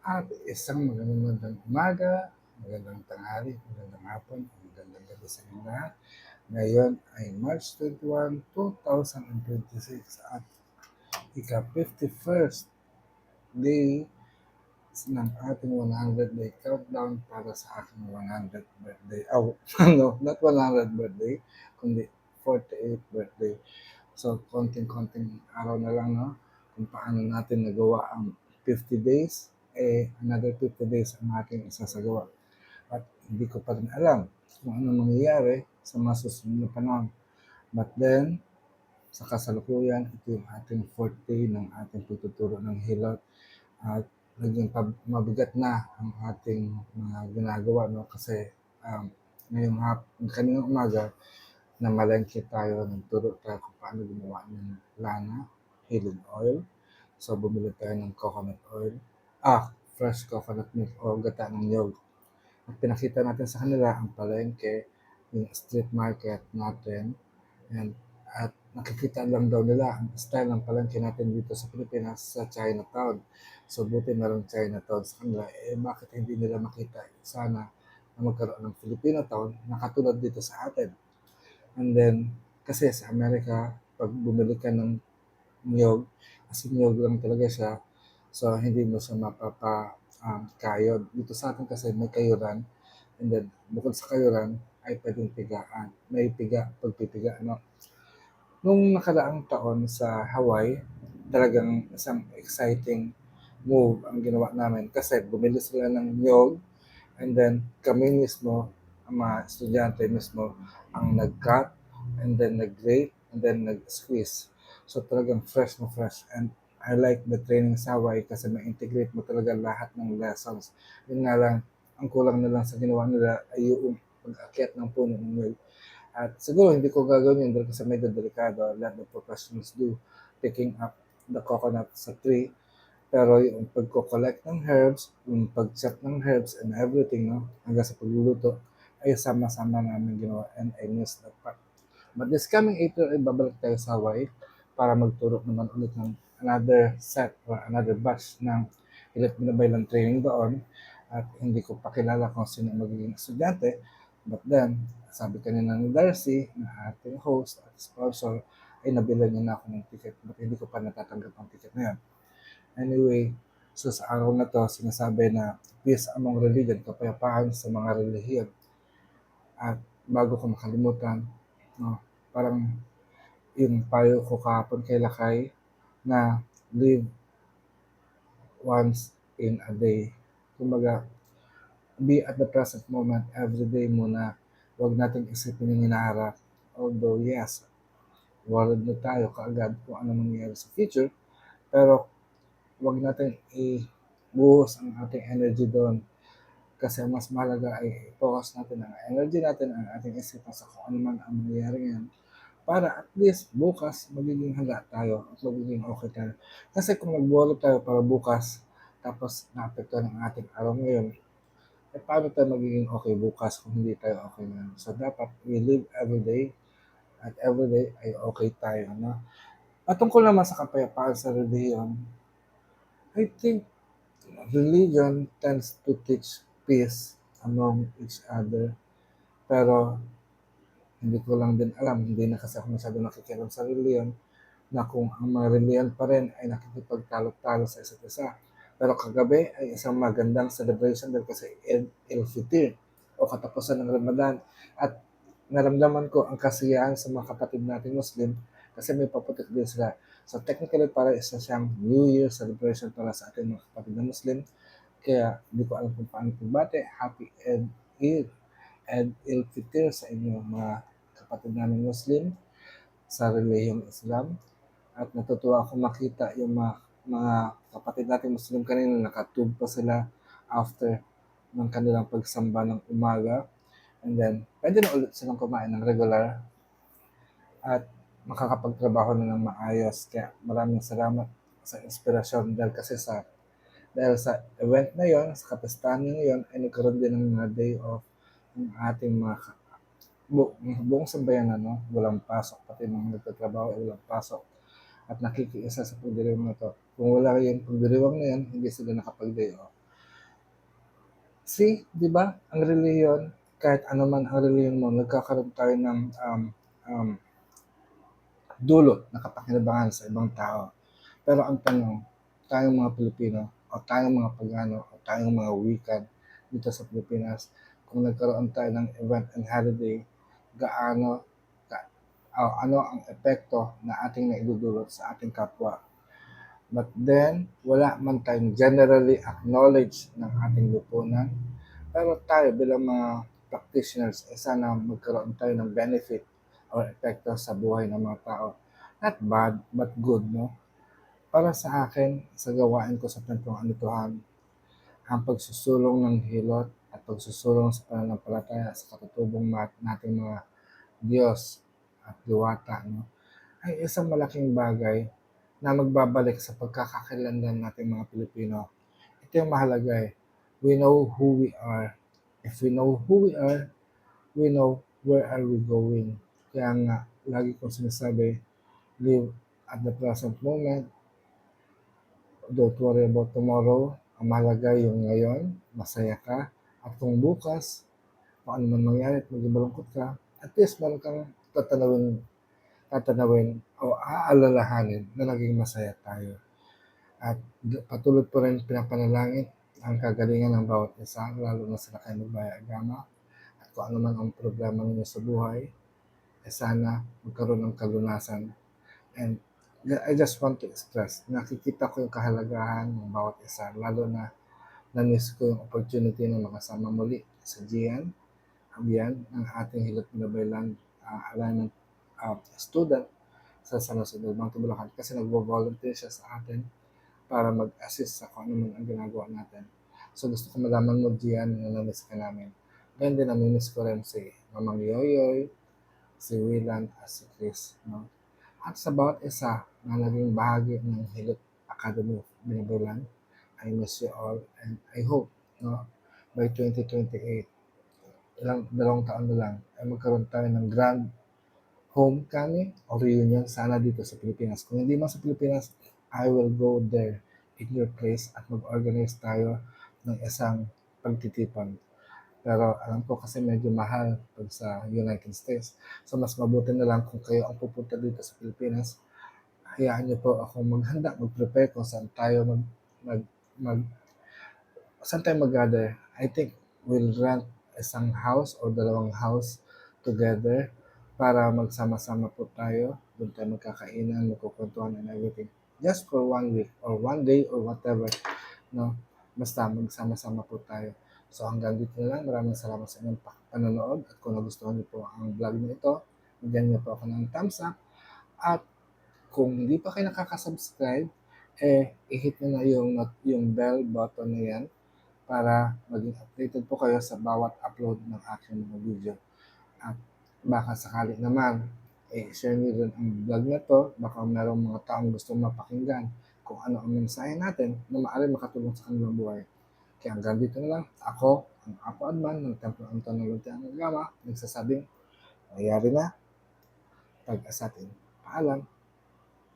At isang magandang umaga, magandang tanghali, magandang hapon, magandang gabi sa inyong lahat. Ngayon ay March 21, 2026 at ika-51st day ng ating 100 day countdown para sa aking 100th birthday. Oh, no, not 100th birthday, kundi 48th birthday. So, konting-konting araw na lang, no? Kung paano natin nagawa ang 50 days, another 50 days ang ating isasagawa. At hindi ko pa rin alam kung ano mangyayari sa mga susunod na panahon. But then, sa kasalukuyan, ito yung ating 4th day ng ating pagtuturo ng hilot at naging mabigat na ang ating mga ginagawa, no? Kasi kaninang umaga, namalengke tayo, nagturo tayo kung paano gumawa ng lana, healing oil. So, bumili tayo ng coconut oil, fresh coconut milk o gata ng niyog. At pinakita natin sa kanila ang palengke, yung street market natin, at nakikita lang daw nila ang style ng palengke natin dito sa Pilipinas sa Chinatown. So, buti merong Chinatown sa kanila. Bakit hindi nila makita sana na magkaroon ng Filipino town na katulad dito sa atin? And then, kasi sa Amerika, pag bumili ka ng niyog, kasi niyog lang talaga siya, so hindi mo siya kayod. Dito sa atin kasi may kayuran, and then bukod sa kayuran, ay pwedeng pigaan. May pagpipiga, no? Nung nakaraang taon sa Hawaii, talagang isang exciting move ang ginawa namin kasi bumili sila ng niyog, and then kami mismo, ang mga estudyante mismo, ang nag-cut, and then nag-grate, and then nag-squeeze. So talagang fresh na fresh. And I like the training sa Hawaii kasi ma-integrate mo talaga lahat ng lessons. Yun nga lang, ang kulang na lang sa ginawa nila ay yung pag-akyat ng puno ng niyog. At siguro hindi ko gagawin yun dahil kasi medyo delikado. Let the professionals do picking up the coconut sa tree. Pero yung pagko-collect ng herbs, yung pag-check ng herbs and everything, no, hanggang sa pagluluto, ay sama-sama namin ginawa, and I miss that part. But this coming April, ay babalik tayo sa Hawaii para magturo naman ulit ng another set or another batch ng Hilit Binabaylan training doon. At hindi ko pa kilala kung sino ang magiging estudyante. But then, sabi kanina ni Darcy, na ating host at sponsor, ay nabilan niya na ako ng ticket. But hindi ko pa natatanggap ang ticket na yan. Anyway, so sa araw na to, sinasabi na peace among religion, kapayapaan sa mga relihiyon. At bago ko makalimutan, no, parang yung payo ko kahapon kay Lakay na live once in a day. Kumbaga, be at the present moment every day muna. Huwag natin isipin yung hinaharap. Although yes, worried na tayo kaagad kung ano mangyayari sa future, pero huwag natin i-buhos ang ating energy doon. Kasi ang mas mahalaga ay i-focus natin ang energy natin, ang ating isipan sa kung ano man ang mangyayari ngayon, para at least bukas magiging handa tayo at magiging okay tayo. Kasi kung nag-worry tayo para bukas, tapos naapektuhan ang ating araw ngayon, paano tayo magiging okay bukas kung hindi tayo okay ngayon? So dapat we live every day at every day ay okay tayo. No? At tungkol naman sa kapayapaan sa relihiyon, I think religion tends to teach peace among each other. Pero hindi ko lang din alam, hindi na kasi ako masyado nakikialam sa reliyon, na kung ang mga reliyon pa rin ay nakikipagtalo-talo sa isa't isa. Pero kagabi ay isang magandang celebration dahil kasi Eid el-Fitr o katapusan ng Ramadan. At naramdaman ko ang kasiyahan sa mga kapatid natin Muslim kasi may paputik din sila. So technically para isa siyang New Year celebration para sa ating mga kapatid na Muslim. Kaya hindi ko alam kung paano pagbate. Happy Eid el-Fitr sa inyong mga kapatid namin Muslim sa relihiyong Islam. At natutuwa akong makita yung mga kapatid natin Muslim kanina, nakatub pa sila after ng kanilang pagsamba ng umaga. And then, pwede na ulit silang kumain ng regular at makakapagtrabaho na ng maayos. Kaya maraming salamat sa inspirasyon dahil sa event na yon, sa kapistahan na yon, ay nagkaroon din ng mga day off ng ating mga buong sambayanan, no? Walang pasok, pati mga nagtatrabaho ay walang pasok at nakikiisa sa pagdiriwang na to. Kung wala yung pagdiriwang na yan, hindi sila nakapag-day off. See, 'di ba, ang relihiyon, kahit ano man ang relihiyon mo, nagkakaroon tayo ng, um, dulot na kapakinabangan sa ibang tao. Pero ang tanong, tayong mga Pilipino o tayong mga Pagano o tayong mga wikan dito sa Pilipinas, kung nagkaroon tayo ng event and holiday, gaano ka o ano ang epekto na ating naidudulot sa ating kapwa. But then, wala man tayong generally acknowledge ng ating lipunan, pero tayo bilang mga practitioners, sana magkaroon tayo ng benefit or epekto sa buhay ng mga tao. Not bad, but good, no? Para sa akin, sa gawain ko sa panpanganituhan, ang pagsusulong ng hilot at pagsusulong sa pananampalataya sa katutubong nating mga Diyos at diwata, no, ay isang malaking bagay na magbabalik sa pagkakakilanlan nating mga Pilipino. Ito yung mahalaga eh. We know who we are. If we know who we are, we know where are we going. Kaya nga, lagi kong sinasabi, live at the present moment. Don't worry about tomorrow. Ang mahalaga yung ngayon, masaya ka. At kung bukas, kung ano man mangyari at maging malungkot ka, at least meron kang tatanawin o aalalahanin na naging masaya tayo. At patuloy po rin pinapanalangin ang kagalingan ng bawat isa, lalo na sa Lakay Lubaya Agama. At kung ano man ang problema ninyo sa buhay, sana magkaroon ng kalunasan. And I just want to express, nakikita ko yung kahalagahan ng bawat isa, lalo na na-miss ko yung opportunity na makasama muli sa Gian, Abian, ng ating Hilot Binabaylan alignment student sa San Jose del Monte, Bulacan, kasi nagvo-volunteer siya sa atin para mag-assist sa kung ano man ang ginagawa natin. So gusto ko malaman mo, Gian, na na-miss ka namin. Ganyan din, nami-miss ko rin si Mamang Yoyoy, si Willan, at si Chris. No? At sa bawat isa na naging bahagi ng Hilot Academy of Binabaylan, I miss you all and I hope, no, by 2028, dalawang taon na lang, ay magkaroon tayo ng grand homecoming or reunion sana dito sa Pilipinas. Kung hindi man sa Pilipinas, I will go there in your place at mag-organize tayo ng isang pagtitipan. Pero alam ko kasi medyo mahal pag sa United States. So mas mabuti na lang kung kayo ang pupunta dito sa Pilipinas, hayaan niyo po ako maghanda, mag-prepare kung mag, mag, saan tayo mag-gather. I think we'll rent isang house or dalawang house together para magsama-sama po tayo. Doon tayo magkakainan, magkukwentuhan and everything. Just for 1 week or 1 day or whatever. No? Basta magsama-sama po tayo. So hanggang dito na lang. Maraming salamat sa inyong panonood. At kung nagustuhan niyo po ang vlog na ito, bigyan niyo po ako ng thumbs up. At kung hindi pa kayo nakaka-subscribe, i-hit nyo na yung bell button na yan para maging updated po kayo sa bawat upload ng aking mga video. At baka sakali naman, share nyo rin ang vlog na to, baka merong mga taong gusto mapakinggan kung ano ang mensahe natin na maaaring makatulong sa kanilang buhay. Kaya hanggang dito na lang, ako, ang Apo Adman ng Templo Antonio Luntian ng Gama, nagsasabing, nangyari na, pag-asatin. Paalam.